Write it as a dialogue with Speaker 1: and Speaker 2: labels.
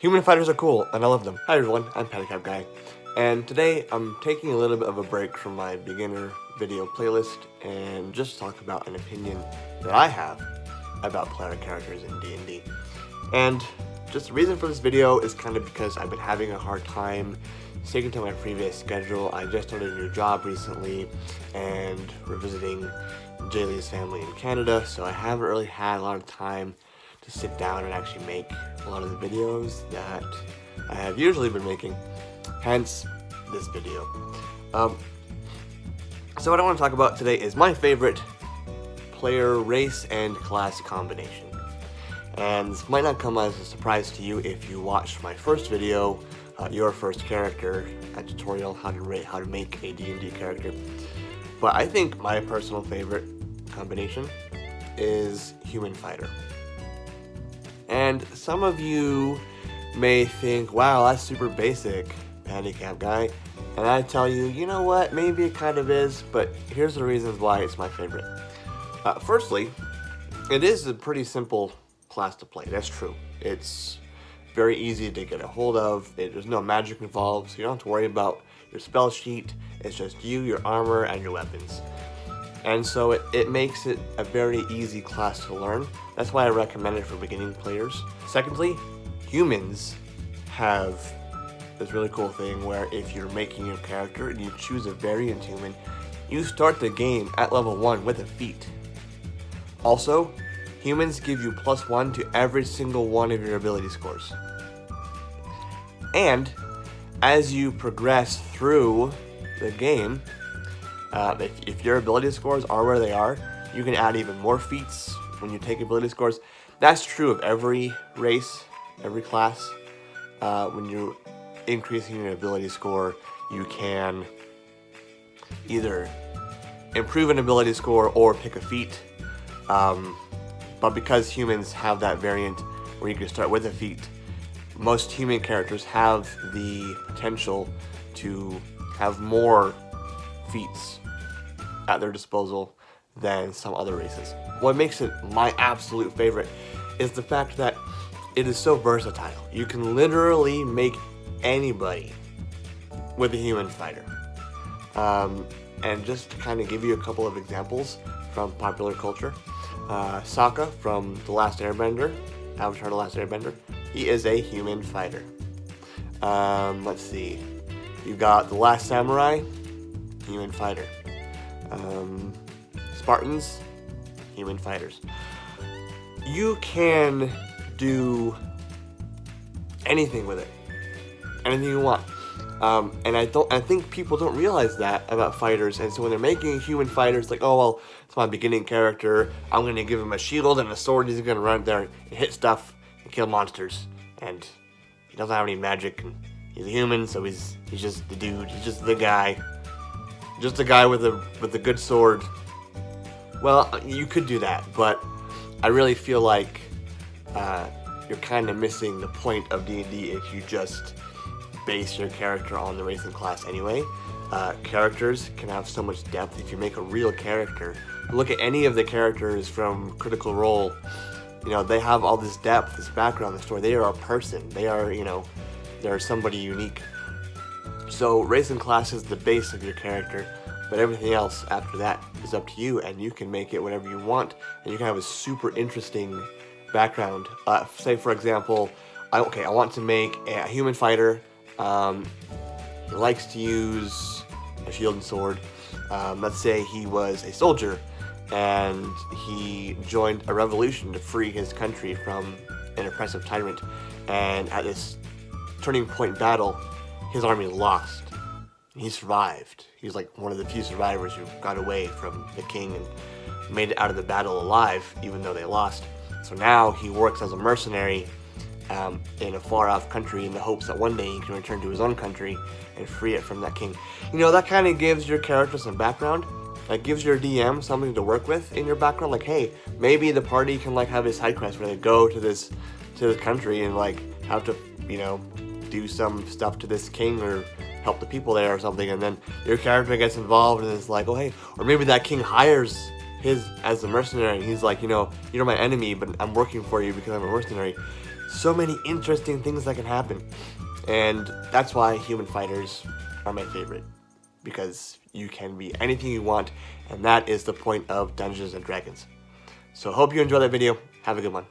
Speaker 1: Human fighters are cool, and I love them. Hi everyone, I'm Pedicab Guy, and today I'm taking a little bit of a break from my beginner video playlist and just talk about an opinion that I have about player characters in D&D. And just the reason for this video is kind of because I've been having a hard time sticking to my previous schedule. I just started a new job recently, and we're visiting Jaylee's family in Canada, so I haven't really had a lot of time to sit down and actually make a lot of the videos that I have usually been making, hence this video. So what I want to talk about today is my favorite player race and class combination. And this might not come as a surprise to you if you watched my first video, Your First Character, a tutorial how to make a D&D character. But I think my personal favorite combination is Human Fighter. And some of you may think, wow, that's super basic, Handicap Guy. And I tell you, you know what, maybe it kind of is, but here's the reasons why it's my favorite. Firstly, it is a pretty simple class to play, that's true. It's very easy to get a hold of, there's no magic involved, so you don't have to worry about your spell sheet. It's just you, your armor, and your weapons. And so it makes it a very easy class to learn. That's why I recommend it for beginning players. Secondly, humans have this really cool thing where if you're making your character and you choose a variant human, you start the game at level 1 with a feat. Also, humans give you +1 to every single one of your ability scores. And as you progress through the game, if your ability scores are where they are, you can add even more feats when you take ability scores. That's true of every race, every class. When you're increasing your ability score, you can either improve an ability score or pick a feat. But because humans have that variant where you can start with a feat, most human characters have the potential to have more feats at their disposal than some other races. What makes it my absolute favorite is the fact that it is so versatile. You can literally make anybody with a human fighter. And just to kind of give you a couple of examples from popular culture, Sokka from The Last Airbender, Avatar The Last Airbender, he is a human fighter. Let's see, you've got The Last Samurai, human fighter. Spartans, human fighters. You can do anything with it, anything you want. And I think people don't realize that about fighters, and so when they're making human fighters, like, oh well, it's my beginning character, I'm gonna give him a shield and a sword, he's gonna run there and hit stuff and kill monsters, and he doesn't have any magic, and he's a human, so he's just the dude, he's just the guy. Just a guy with a good sword. Well, you could do that, but I really feel like you're kind of missing the point of D&D if you just base your character on the race and class anyway. Characters can have so much depth if you make a real character. Look at any of the characters from Critical Role. You know, they have all this depth, this background, this story. They are a person. They are, they're somebody unique. So race and class is the base of your character, but everything else after that is up to you, and you can make it whatever you want, and you can have a super interesting background. Say for example, I want to make a human fighter. He likes to use a shield and sword. Let's say he was a soldier, and he joined a revolution to free his country from an oppressive tyrant, and at this turning point battle, his army lost. He survived. He's like one of the few survivors who got away from the king and made it out of the battle alive, even though they lost. So now he works as a mercenary in a far-off country in the hopes that one day he can return to his own country and free it from that king. You know, that kind of gives your character some background. That gives your DM something to work with in your background. Like, hey, maybe the party can like have a side quest where they go to this country and like have to, do some stuff to this king or help the people there or something, and then your character gets involved and it's like, oh hey, or maybe that king hires his as a mercenary and he's like, you're my enemy, but I'm working for you because I'm a mercenary. so many interesting things that can happen. And that's why Human Fighters are my favorite, because you can be anything you want, and that is the point of Dungeons and Dragons. So hope you enjoyed that video. Have a good one.